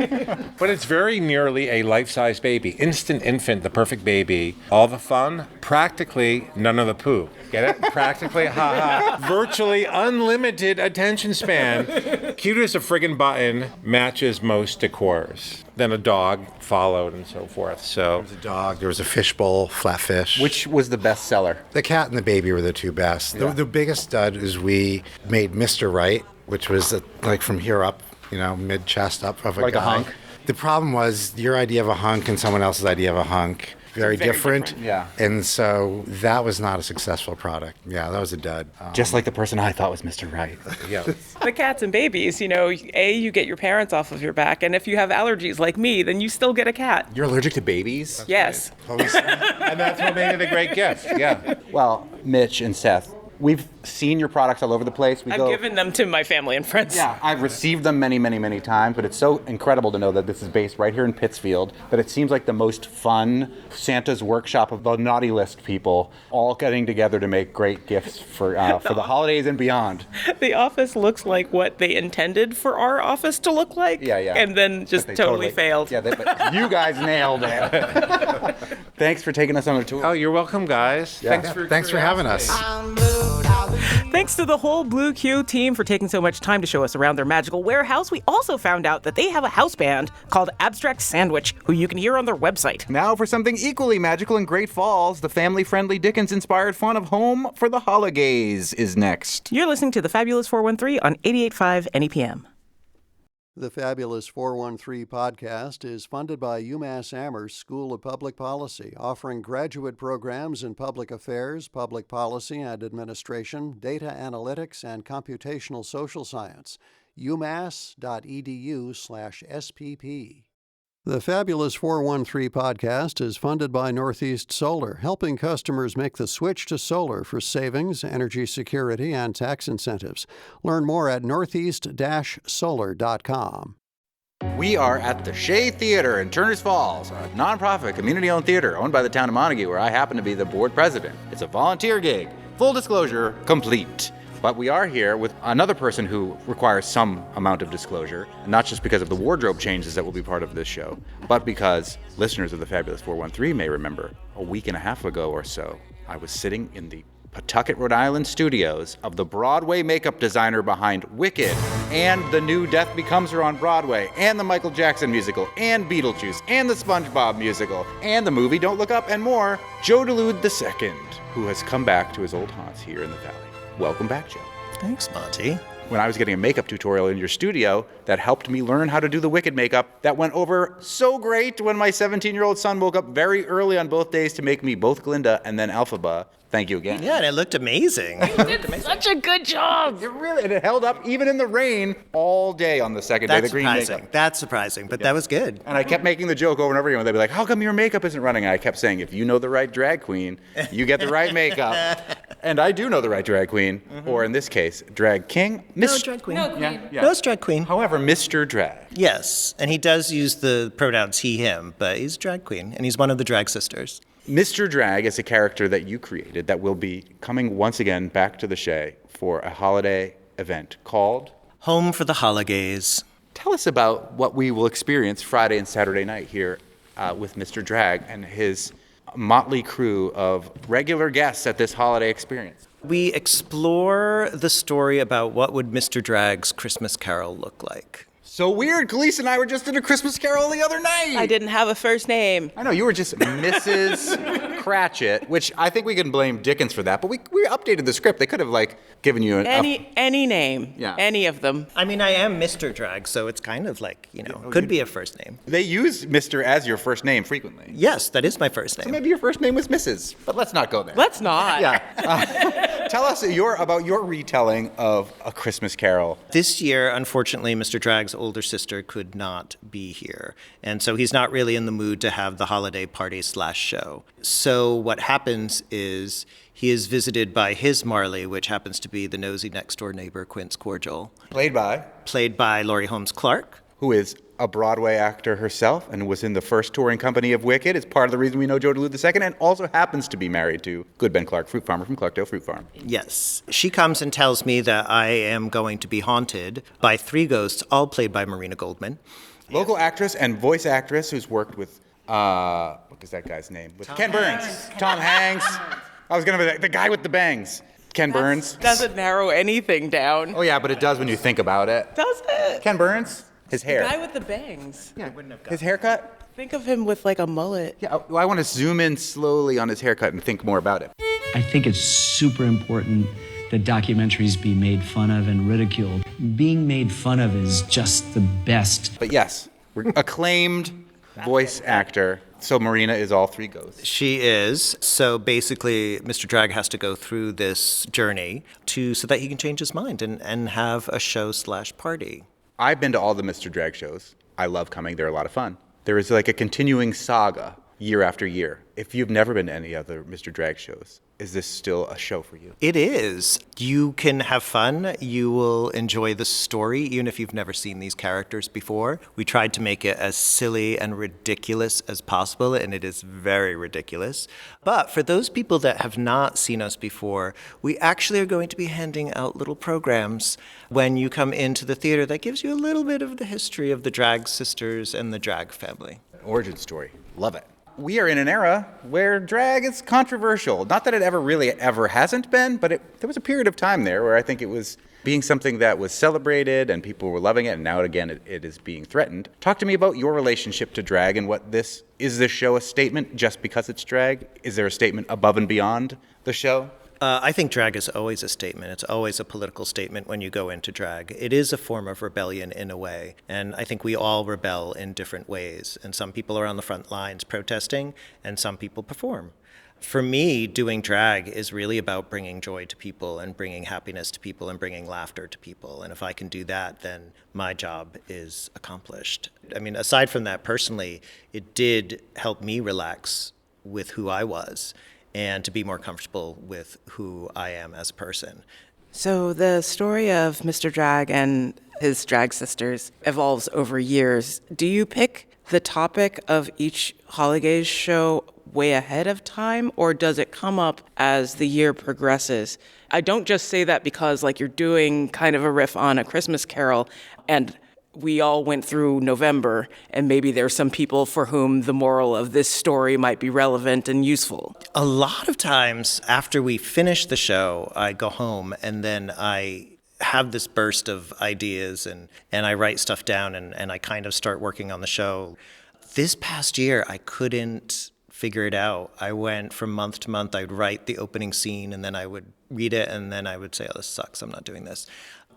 But it's very nearly a life-size baby. Instant infant, the perfect baby. All the fun, practically none of the poo. Get it? Practically, virtually unlimited attention span. Cute as a friggin' button, matches most decors. Then a dog followed and so forth. So there was a dog, there was a fishbowl, flatfish. Which was the best seller? The cat and the baby were the two best. Yeah. The biggest stud is we made Mr. Right, which was like from here up, mid-chest up of a like guy. A hunk. The problem was your idea of a hunk and someone else's idea of a hunk. Very different. Yeah. And so that was not a successful product. Yeah, that was a dud. Just like the person I thought was Mr. Right. Yeah. The cats and babies, you get your parents off of your back, and if you have allergies like me, then you still get a cat. You're allergic to babies? Yes. And that's what made it a great gift. Yeah. Well, Mitch and Seth, we've seen your products all over the place. I've given them to my family and friends. Yeah, I've received them many, many, many times, but it's so incredible to know that this is based right here in Pittsfield, that it seems like the most fun Santa's workshop of the naughty list people all getting together to make great gifts for the holidays and beyond. The office looks like what they intended for our office to look like. Yeah. And then just totally failed. Yeah, but you guys nailed it. Thanks for taking us on a tour. Oh, you're welcome, guys. Yeah. Thanks for having us. Thanks to the whole Blue Q team for taking so much time to show us around their magical warehouse. We also found out that they have a house band called Abstract Sandwich, who you can hear on their website. Now for something equally magical in Great Falls, the family-friendly Dickens-inspired fun of Home for the Holidays is next. You're listening to The Fabulous 413 on 88.5 NEPM. The Fabulous 413 podcast is funded by UMass Amherst School of Public Policy, offering graduate programs in public affairs, public policy and administration, data analytics, and computational social science. umass.edu/SPP. The Fabulous 413 podcast is funded by Northeast Solar, helping customers make the switch to solar for savings, energy security, and tax incentives. Learn more at northeast-solar.com. We are at the Shea Theater in Turners Falls, a nonprofit community-owned theater owned by the town of Montague, where I happen to be the board president. It's a volunteer gig. Full disclosure, complete. But we are here with another person who requires some amount of disclosure, not just because of the wardrobe changes that will be part of this show, but because listeners of the Fabulous 413 may remember a week and a half ago or so, I was sitting in the Pawtucket, Rhode Island studios of the Broadway makeup designer behind Wicked and the new Death Becomes Her on Broadway and the Michael Jackson musical and Beetlejuice and the SpongeBob musical and the movie Don't Look Up and more, Joe Delude II, who has come back to his old haunts here in the Valley. Welcome back, Joe. Thanks, Monty. When I was getting a makeup tutorial in your studio, that helped me learn how to do the Wicked makeup. That went over so great when my 17-year-old son woke up very early on both days to make me both Glinda and then Elphaba. Thank you again. Yeah, and it looked amazing. You did such a good job. It held up even in the rain all day on the second day. The green makeup. That's surprising, but that was good. And I kept making the joke over and over again. They'd be like, how come your makeup isn't running? And I kept saying, if you know the right drag queen, you get the right makeup. And I do know the right drag queen, or in this case, drag king. No, drag queen. No, queen. Yeah. No, it's drag queen. However, Mr. Drag. Yes, and he does use the pronouns he, him, but he's drag queen, and he's one of the drag sisters. Mr. Drag is a character that you created that will be coming once again back to the Shea for a holiday event called Home for the Holidays. Tell us about what we will experience Friday and Saturday night here with Mr. Drag and his motley crew of regular guests at this holiday experience. We explore the story about what would Mr. Drag's Christmas Carol look like. So weird. Khalees and I were just at a Christmas Carol the other night. I didn't have a first name. I know, you were just Mrs. Cratchit, which I think we can blame Dickens for that, but we updated the script. They could have, given you any name. Yeah. Any of them. I mean, I am Mr. Drag, so it's kind of could be a first name. They use Mr. as your first name frequently. Yes, that is my first name. So maybe your first name was Mrs., but let's not go there. Let's not. Yeah. Tell us about your retelling of A Christmas Carol. This year, unfortunately, Mr. Drag's older sister could not be here, and so he's not really in the mood to have the holiday party/show. So what happens is he is visited by his Marley, which happens to be the nosy next-door neighbor, Quince Cordial. Played by Laurie Holmes Clark. who is a Broadway actor herself and was in the first touring company of Wicked. It's part of the reason we know Joe Duluth II, and also happens to be married to good Ben Clark, fruit farmer from Clarkdale Fruit Farm. Yes. She comes and tells me that I am going to be haunted by 3 ghosts, all played by Marina Goldman. Local actress and voice actress who's worked with, what is that guy's name? With Ken Burns. Tom Hanks. I was going to be the guy with the bangs. Ken Burns. Doesn't narrow anything down. Oh, yeah, but it does when you think about it. Does it? Ken Burns. His hair. The guy with the bangs. Yeah, his haircut. Think of him with like a mullet. Yeah, I want to zoom in slowly on his haircut and think more about it. I think it's super important that documentaries be made fun of and ridiculed. Being made fun of is just the best. But yes, we're acclaimed voice actor. So Marina is all 3 ghosts. She is. So basically, Mr. Drag has to go through this journey so that he can change his mind and have a show/party. I've been to all the Mr. Drag shows. I love coming. They're a lot of fun. There is like a continuing saga year after year. If you've never been to any other Mr. Drag shows, is this still a show for you? It is. You can have fun. You will enjoy the story, even if you've never seen these characters before. We tried to make it as silly and ridiculous as possible, and it is very ridiculous. But for those people that have not seen us before, we actually are going to be handing out little programs when you come into the theater that gives you a little bit of the history of the Drag sisters and the Drag family. Origin story. Love it. We are in an era where drag is controversial. Not that it ever hasn't been, but there was a period of time there where I think it was being something that was celebrated and people were loving it, and now again it is being threatened. Talk to me about your relationship to drag and is this show a statement just because it's drag? Is there a statement above and beyond the show? I think drag is always a statement. It's always a political statement when you go into drag. It is a form of rebellion in a way, and I think we all rebel in different ways. And some people are on the front lines protesting, and some people perform. For me, doing drag is really about bringing joy to people and bringing happiness to people and bringing laughter to people. And if I can do that, then my job is accomplished. I mean, aside from that, personally, it did help me relax with who I was and to be more comfortable with who I am as a person. So the story of Mr. Drag and his drag sisters evolves over years. Do you pick the topic of each holidays show way ahead of time, or does it come up as the year progresses? I don't just say that because like you're doing kind of a riff on A Christmas Carol, and we all went through November, and maybe there's some people for whom the moral of this story might be relevant and useful. A lot of times after we finish the show, I go home and then I have this burst of ideas and I write stuff down and I kind of start working on the show. This past year, I couldn't figure it out. I went from month to month. I'd write the opening scene and then I would read it and then I would say, oh, this sucks. I'm not doing this.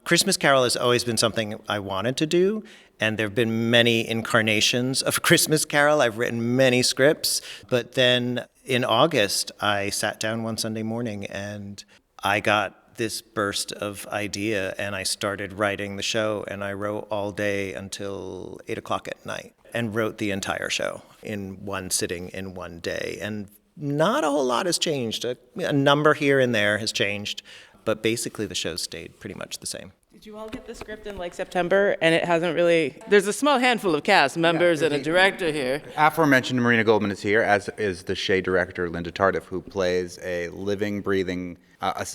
Christmas Carol has always been something I wanted to do, and there have been many incarnations of Christmas Carol. I've written many scripts, but then in August, I sat down one Sunday morning and I got this burst of idea and I started writing the show, and I wrote all day until 8 o'clock at night and wrote the entire show in one sitting in one day. And not a whole lot has changed. A number here and there has changed, but basically the show stayed pretty much the same. Did you all get the script in like September, and it hasn't really... There's a small handful of cast members and a director here. Aforementioned Marina Goldman is here, as is the Shea director, Linda Tardif, who plays a living, breathing, a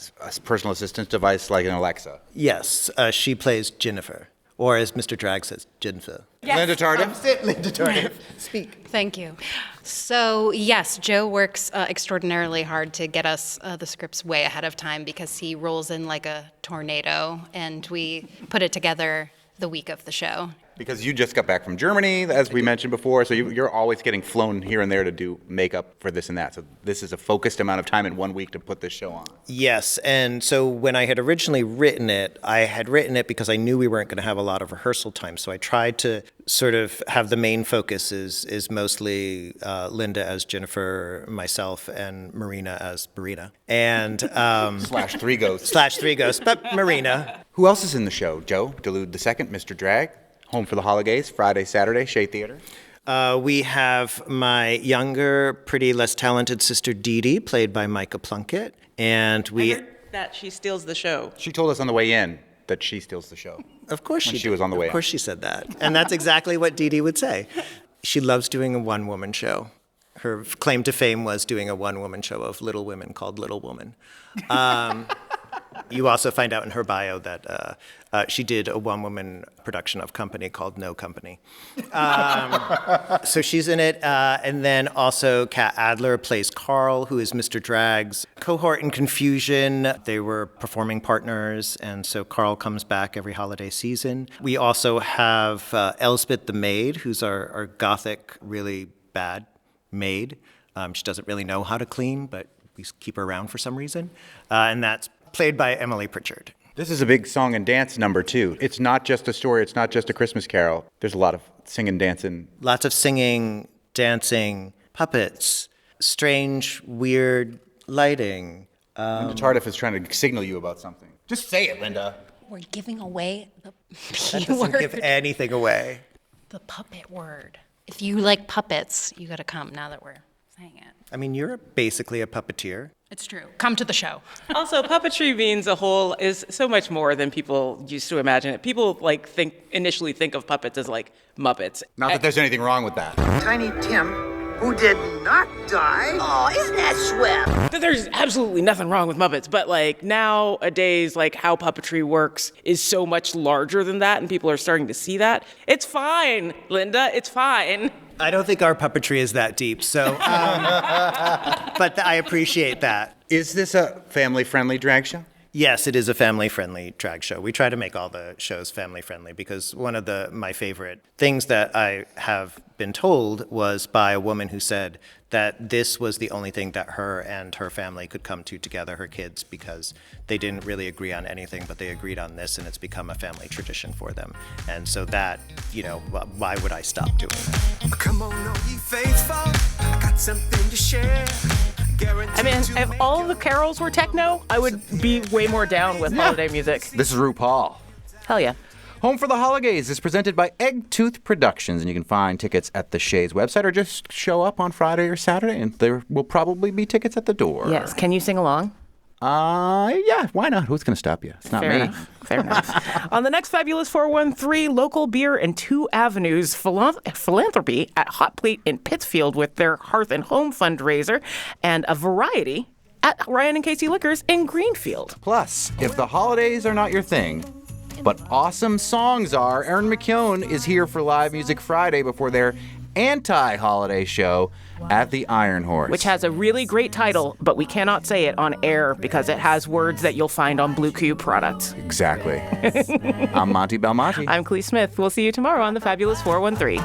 personal assistance device like an Alexa. Yes, she plays Jennifer, or as Mr. Drag says, Jennifer. Yes. Linda Tardif. Linda Tardif. Speak. Thank you. So, yes, Joe works extraordinarily hard to get us the scripts way ahead of time because he rolls in like a tornado, and we put it together the week of the show. Because you just got back from Germany, as we mentioned before, so you're always getting flown here and there to do makeup for this and that. So this is a focused amount of time in 1 week to put this show on. Yes, and so when I had originally written it, I had written it because I knew we weren't going to have a lot of rehearsal time. So I tried to sort of have the main focus is mostly Linda as Jennifer, myself, and Marina as Marina. And slash 3 ghosts. Slash 3 ghosts, but Marina. Who else is in the show? Joe Duluth II, Mr. Drag. Home for the Holidays, Friday, Saturday, Shea Theater. We have my younger, pretty less talented sister Dee Dee, played by Micah Plunkett. And we... I heard that she steals the show. She told us on the way in that she steals the show. Of course she was on the way Of course she said that. And that's exactly what Dee Dee would say. She loves doing a one-woman show. Her claim to fame was doing a one-woman show of Little Women called Little Woman. You also find out in her bio that she did a one-woman production of Company called No Company. So she's in it. And then also Kat Adler plays Carl, who is Mr. Drag's cohort in Confusion. They were performing partners, and so Carl comes back every holiday season. We also have Elsbeth the maid, who's our gothic, really bad maid. She doesn't really know how to clean, but we keep her around for some reason. And that's played by Emily Pritchard. This is a big song and dance number, too. It's not just a story. It's not just a Christmas carol. There's a lot of singing, dancing. Lots of singing, dancing, puppets, strange, weird lighting. Linda Tardif is trying to signal you about something. Just say it, Linda. We're giving away the That P doesn't word. give anything away. The puppet word. If you like puppets, you got to come now that we're saying it. I mean, you're basically a puppeteer. It's true. Come to the show. Also, puppetry means a whole is so much more than people used to imagine it. People initially think of puppets as like Muppets. Not that there's anything wrong with that. Tiny Tim, who did not die. Oh, isn't that swell? There's absolutely nothing wrong with Muppets, but like nowadays, like how puppetry works is so much larger than that, and people are starting to see that. It's fine, Linda. It's fine. I don't think our puppetry is that deep, so, but I appreciate that. Is this a family-friendly drag show? Yes, it is a family-friendly drag show. We try to make all the shows family-friendly because one of my favorite things that I have been told was by a woman who said that this was the only thing that her and her family could come to together, her kids, because they didn't really agree on anything, but they agreed on this, and it's become a family tradition for them. And so that, why would I stop doing that? Come on, all ye faithful, I got something to share. I mean, if all of the carols were techno, I would be way more down with holiday music. This is RuPaul. Hell yeah. Home for the Holidays is presented by Egg Tooth Productions, and you can find tickets at the Shay's website or just show up on Friday or Saturday, and there will probably be tickets at the door. Yes. Can you sing along? Yeah, why not? Who's going to stop you? It's not me. Fair enough. On the next Fabulous 413, local beer and 2 Avenues philanthropy at Hot Plate in Pittsfield with their Hearth and Home fundraiser, and a variety at Ryan and Casey Liquors in Greenfield. Plus, if the holidays are not your thing, but awesome songs are, Aaron McKeown is here for Live Music Friday before their anti-holiday show at the Iron Horse. Which has a really great title, but we cannot say it on air because it has words that you'll find on Blue Cube products. Exactly. I'm Monty Belmonte. I'm Clee Smith. We'll see you tomorrow on the Fabulous 413.